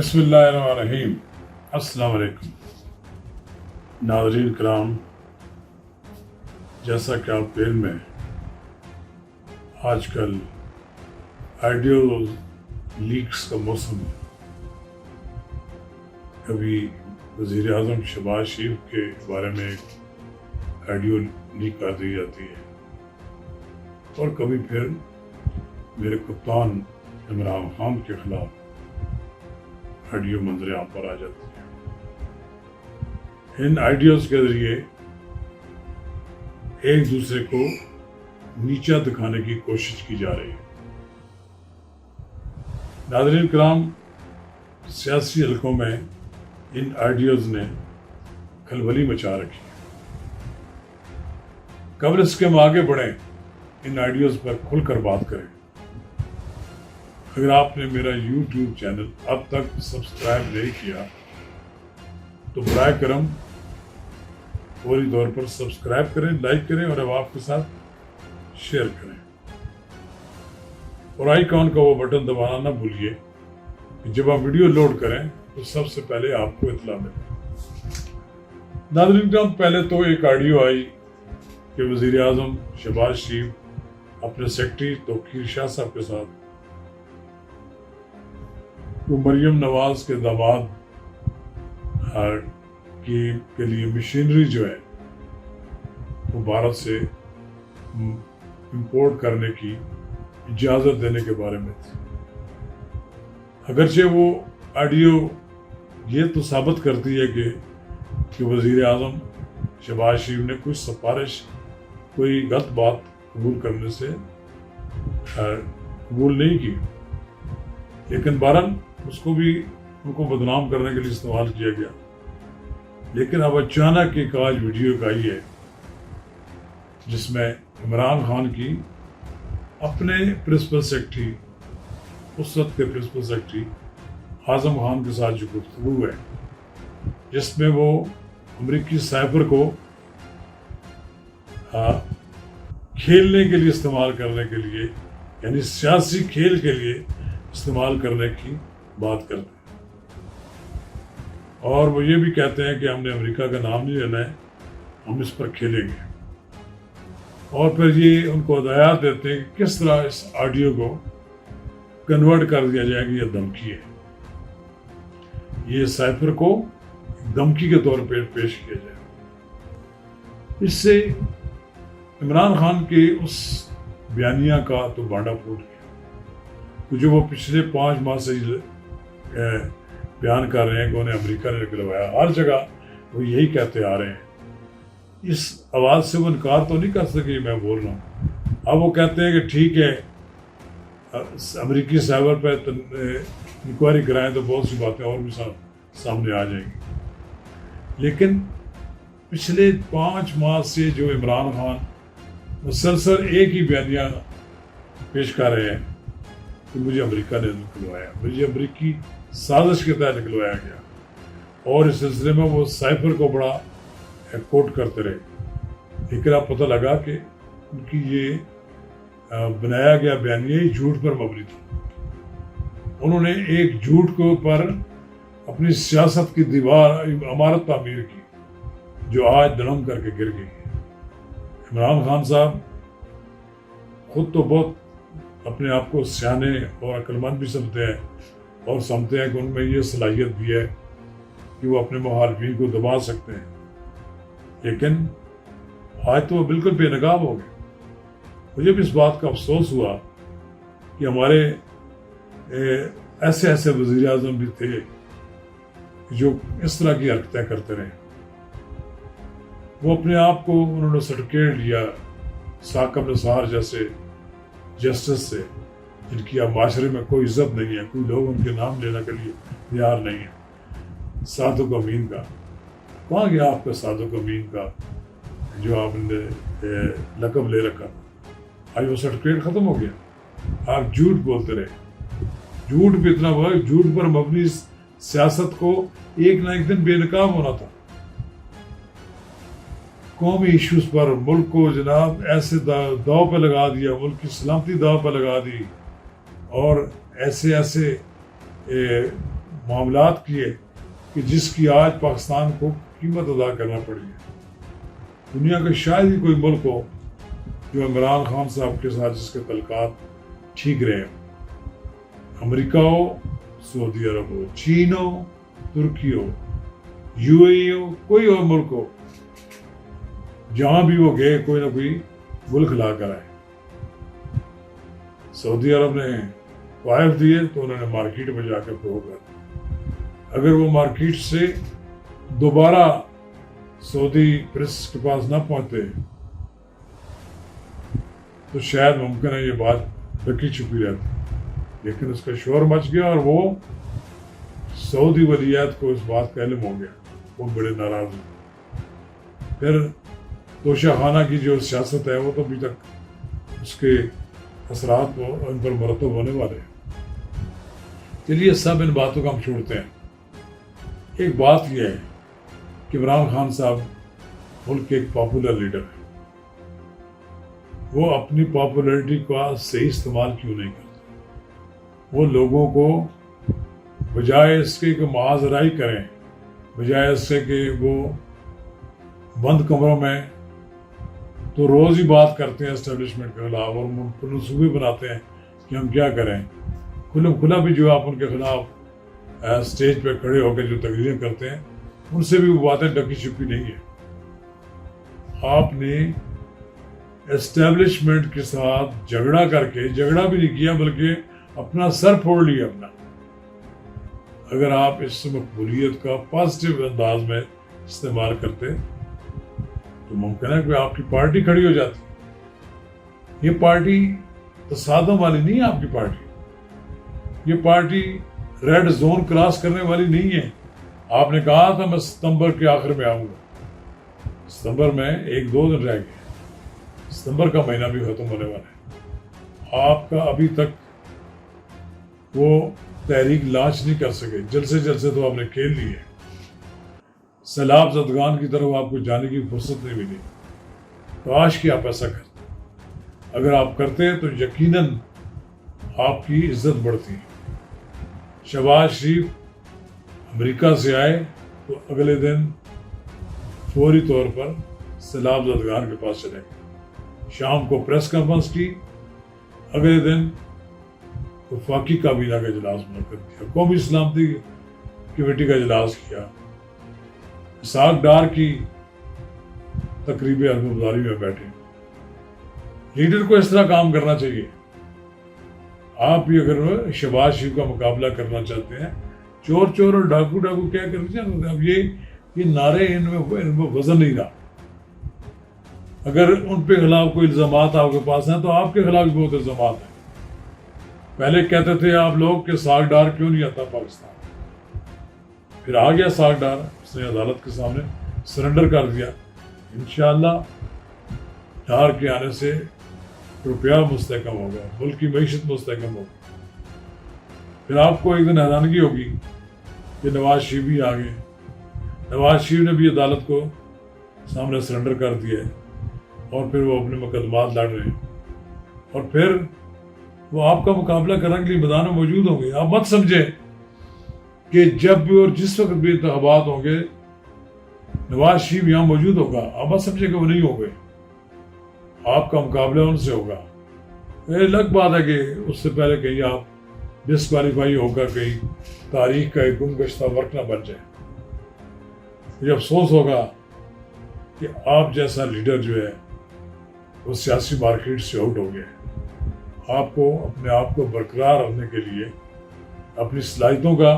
بسم اللہ الرحمن الرحیم۔ السلام علیکم ناظرین کرام، جیسا کہ آپ کے علم میں آج کل آڈیو لیکس کا موسم ہے۔ کبھی وزیر اعظم شہباز شریف کے بارے میں ایک آڈیو لیک کر دی جاتی ہے اور کبھی پھر میرے کپتان عمران خان کے خلاف آڈیو منظر عام پر آ جاتی ہے۔ ان آئیڈیاز کے ذریعے ایک دوسرے کو نیچا دکھانے کی کوشش کی جا رہی ہے۔ ناظرین کرام، سیاسی حلقوں میں ان آئیڈیاز نے کھلبلی مچا رکھی ہے۔ قبل اس کے ہم آگے بڑھیں، ان آئیڈیاز پر کھل کر بات کریں۔ اگر آپ نے میرا یوٹیوب چینل اب تک سبسکرائب نہیں کیا تو برائے کرم فوری طور پر سبسکرائب کریں، لائک کریں اور آپ کے ساتھ شیئر کریں، اور آئیکن کا وہ بٹن دبانا نہ بھولیے کہ جب آپ ویڈیو لوڈ کریں تو سب سے پہلے آپ کو اطلاع ملے۔ ناظرین کرام، پہلے تو ایک آڈیو آئی کہ وزیر اعظم شہباز شریف اپنے سیکرٹری توقیر شاہ صاحب کے ساتھ وہ مریم نواز کے داماد کے لیے مشینری جو ہے وہ بھارت سے امپورٹ کرنے کی اجازت دینے کے بارے میں تھی۔ اگرچہ وہ آڈیو یہ تو ثابت کرتی ہے کہ وزیر اعظم شہباز شریف نے کوئی سفارش، کوئی غلط بات قبول کرنے سے قبول نہیں کی، لیکن بہرحال اس کو بھی ان کو بدنام کرنے کے لیے استعمال کیا گیا۔ لیکن اب اچانک ایک آج ویڈیو آئی ہے جس میں عمران خان کی اپنے پرنسپل سیکرٹری، اس وقت کے پرنسپل سیکرٹری اعظم خان کے ساتھ جو گفتگو ہے، جس میں وہ امریکی سائبر کو کھیلنے کے لیے استعمال کرنے کے لیے، یعنی سیاسی کھیل کے لیے استعمال کرنے کی بات کرتے ہیں، اور وہ یہ بھی کہتے ہیں کہ ہم نے امریکہ کا نام نہیں لینا ہے، ہم اس پر کھیلیں گے، اور پھر یہ ان کو ہدایات دیتے ہیں کہ کس طرح اس آڈیو کو کنورٹ کر دیا جائے گا۔ یہ دھمکی ہے، یہ سائفر کو دھمکی کے طور پہ پیش کیا جائے۔ اس سے عمران خان کے اس بیانیہ کا تو بانڈا پھوٹ گیا، جو وہ پچھلے 5 ماہ سے بیان کر رہے ہیں کہ انہیں امریکہ نے نکلوایا۔ ہر جگہ وہ یہی کہتے آ رہے ہیں، اس آواز سے وہ انکار تو نہیں کر سکے میں بول رہا ہوں۔ اب وہ کہتے ہیں کہ ٹھیک ہے، امریکی سائبر پہ انکوائری کرائیں تو بہت سی باتیں اور بھی سامنے آ جائیں گی، لیکن پچھلے 5 ماہ سے جو عمران خان مسلسل ایک ہی بیانیہ پیش کر رہے ہیں کہ مجھے امریکہ نے نکلوایا، مجھے امریکی سازش کے تحت نکلوایا گیا، اور اس سلسلے میں وہ سائفر کو بڑا کوٹ کرتے رہے۔ لیکن اب پتہ لگا کہ ان کی یہ بنایا گیا بیانیہ ہی جھوٹ پر مبنی تھا۔ انہوں نے ایک جھوٹ کے اوپر اپنی سیاست کی دیوار، عمارت تعمیر کی، جو آج دھڑم کر کے گر گئی ہے۔ عمران خان صاحب خود تو بہت اپنے آپ کو سیانے اور عقلمند بھی سمجھتے ہیں، اور سمجھتے ہیں کہ ان میں یہ صلاحیت بھی ہے کہ وہ اپنے مخالفین کو دبا سکتے ہیں، لیکن آج تو وہ بالکل بے نقاب ہو گئے۔ مجھے بھی اس بات کا افسوس ہوا کہ ہمارے ایسے وزیر اعظم بھی تھے جو اس طرح کی حرکتیں کرتے رہے۔ وہ اپنے آپ کو انہوں نے سرٹیفکیٹ لیا ثاقب نثار جیسے جسٹس سے، جن کی اب معاشرے میں کوئی عزت نہیں ہے، کوئی لوگ ان کے نام لینے کے لیے تیار نہیں ہے۔ صادق امین کا کہاں گیا آپ کا صادق امین کا جو آپ نے لقب لے رکھا؟ آج وہ سرٹیفکیٹ ختم ہو گیا۔ آپ جھوٹ بولتے رہے، جھوٹ پہ اتنا ہوا، جھوٹ پر مبنی سیاست کو ایک نہ ایک دن بے نقاب ہونا تھا۔ قومی ایشوز پر ملک کو جناب ایسے داؤ پہ لگا دیا، ملک کی سلامتی داؤ پہ لگا دی، اور ایسے معاملات کیے کہ جس کی آج پاکستان کو قیمت ادا کرنا پڑی ہے۔ دنیا کا شاید ہی کوئی ملک ہو جو عمران خان صاحب کے ساتھ جس کے تعلقات ٹھیک رہے ہوں۔ امریکہ ہو، سعودی عرب ہو، چین ہو، ترکی ہو، یو اے ای ہو، کوئی اور ملک ہو، جہاں بھی وہ گئے کوئی نہ کوئی ملک لا کر آئے۔ سعودی عرب نے وائف دیے تو انہوں نے مارکیٹ میں جا کے فروغ کر، اگر وہ مارکیٹ سے دوبارہ سعودی پریس کے پاس نہ پہنچتے تو شاید ممکن ہے یہ بات ڈکی چھپی رہتی، لیکن اس کا شور مچ گیا اور وہ سعودی ولیات کو اس بات کا علم ہو گیا، وہ بڑے ناراض ہوئے۔ پھر توشہ خانہ کی جو سیاست ہے وہ تو ابھی تک اس کے اثرات ان پر مرتب ہونے والے ہیں۔ چلیے سب ان باتوں کو ہم چھوڑتے ہیں۔ ایک بات یہ ہے کہ عمران خان صاحب ملک کے ایک پاپولر لیڈر ہیں، وہ اپنی پاپولیرٹی کا صحیح استعمال کیوں نہیں کرتے؟ وہ لوگوں کو بجائے اس کے کہ معاذرائی کریں، بجائے اس سے کہ وہ بند کمروں میں تو روز ہی بات کرتے ہیں اسٹیبلشمنٹ کے خلاف اور منصوبے بناتے ہیں کہ ہم کیا کریں، کھلا بھی جو آپ ان کے خلاف اسٹیج پہ کھڑے ہو کے جو تقریریں کرتے ہیں ان سے بھی وہ باتیں ڈکی چھپی نہیں ہے۔ آپ نے اسٹیبلشمنٹ کے ساتھ جھگڑا کر کے، جھگڑا بھی نہیں کیا بلکہ اپنا سر پھوڑ لیا اپنا۔ اگر آپ اس مقبولیت کا پازیٹیو انداز میں استعمال کرتے تو ممکن ہے کہ آپ کی پارٹی کھڑی ہو جاتی۔ یہ پارٹی تصادم والی نہیں ہے، آپ کی پارٹی یہ پارٹی ریڈ زون کراس کرنے والی نہیں ہے۔ آپ نے کہا تھا میں ستمبر کے آخر میں آؤں گا، ستمبر میں 1-2 دن رہ گئے، ستمبر کا مہینہ بھی ختم ہونے والا ہے، آپ کا ابھی تک وہ تحریک لانچ نہیں کر سکے۔ جلسے تو آپ نے کھیل لی ہے، سیلاب زدگان کی طرف آپ کو جانے کی فرصت نہیں ملی۔ کاش کہ آپ ایسا کرتے، اگر آپ کرتے تو یقیناً آپ کی عزت بڑھتی۔ شہباز شریف امریکہ سے آئے تو اگلے دن فوری طور پر سیلاب زدگان کے پاس چلے گئے، شام کو پریس کانفرنس کی، اگلے دن وفاقی کابینہ کا اجلاس منعقد کیا، قومی سلامتی کمیٹی کا اجلاس کیا، اسحاق ڈار کی تقریب علمبرداری میں بیٹھے۔ لیڈر کو اس طرح کام کرنا چاہیے۔ آپ بھی اگر شہباز شریف کا مقابلہ کرنا چاہتے ہیں، چور اور ڈاکو کیا کرنا چاہتے ہیں، اب یہ نعرے ان میں وزن نہیں رہا۔ اگر ان پہ خلاف کوئی الزامات آپ کے پاس ہیں تو آپ کے خلاف بھی بہت الزامات ہیں۔ پہلے کہتے تھے آپ لوگ کہ اسحاق ڈار کیوں نہیں آتا پاکستان، پھر آ گیا اسحاق ڈار، اس نے عدالت کے سامنے سرنڈر کر دیا۔ انشاءاللہ ڈار کے آنے سے روپیہ مستحکم ہوگا، ملک کی معیشت مستحکم ہوگی۔ پھر آپ کو ایک دن حیرانگی ہوگی کہ نواز شریف بھی آ گئے، نواز شریف نے بھی عدالت کو سامنے سرنڈر کر دیا ہے اور پھر وہ اپنے مقدمات لڑ رہے ہیں، اور پھر وہ آپ کا مقابلہ کرنے کے لیے میدان میں موجود ہوں گے۔ آپ مت سمجھیں کہ جب بھی اور جس وقت بھی انتخابات ہوں گے نواز شریف یہاں موجود ہوگا، آپ مت سمجھیں کہ وہ نہیں ہوں گے، آپ کا مقابلہ ان سے ہوگا۔ یہ الگ بات ہے کہ اس سے پہلے کہیں آپ ڈسکوالیفائی ہوگا، کہیں تاریخ کا ایک گم گشتہ ورق نہ بن جائے۔ مجھے افسوس ہوگا کہ آپ جیسا لیڈر جو ہے وہ سیاسی مارکیٹ سے آؤٹ ہو گیا۔ آپ کو اپنے آپ کو برقرار رکھنے کے لیے اپنی صلاحیتوں کا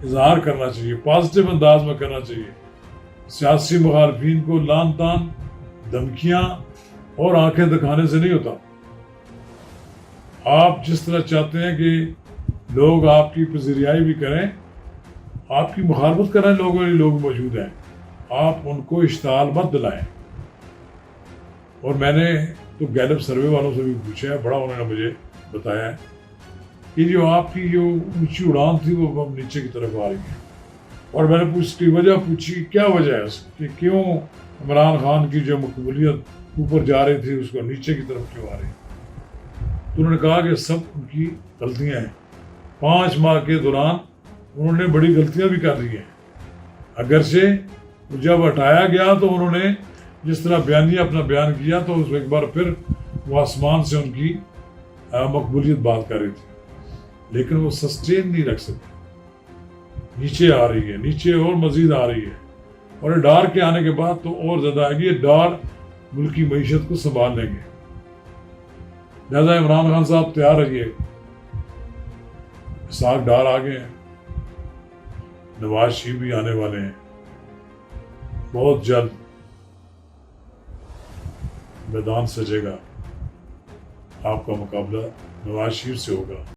اظہار کرنا چاہیے، پازیٹیو انداز میں کرنا چاہیے۔ سیاسی مخالفین کو لان تان، دھمکیاں اور آنکھیں دکھانے سے نہیں ہوتا۔ آپ جس طرح چاہتے ہیں کہ لوگ آپ کی پذیرائی بھی کریں، آپ کی مخالفت کریں، لوگ موجود ہیں، آپ ان کو اشتعال مت دلائیں۔ اور میں نے تو گیلپ سروے والوں سے بھی پوچھا ہے، بڑا انہوں نے مجھے بتایا ہے کہ جو آپ کی جو اونچی اڑان تھی وہ اب نیچے کی طرف آ رہی ہے، اور میں نے اس کی وجہ پوچھی کیا وجہ ہے اس کی، کہ کیوں عمران خان کی جو مقبولیت اوپر جا رہی تھی اس کو نیچے کی طرف کیوں آ رہی ہے؟ تو انہوں نے کہا کہ سب ان کی غلطیاں ہیں۔ 5 ماہ کے دوران انہوں نے بڑی غلطیاں بھی کر لی ہیں، اگرچہ جب ہٹایا گیا تو انہوں نے جس طرح بیانیہ اپنا بیان کیا تو اس ایک بار پھر وہ آسمان سے ان کی مقبولیت بات کر رہی تھی، لیکن وہ سسٹین نہیں رکھ سکتی، نیچے آ رہی ہے، نیچے اور مزید آ رہی ہے، اور یہ ڈار کے آنے کے بعد تو اور زیادہ آئے گی، یہ ڈار ملکی معیشت کو سنبھال لیں گے۔ لہٰذا عمران خان صاحب تیار رہیے، اسحاق ڈار آگے ہیں، نواز شریف بھی آنے والے ہیں، بہت جلد میدان سجے گا، آپ کا مقابلہ نواز شریف سے ہوگا۔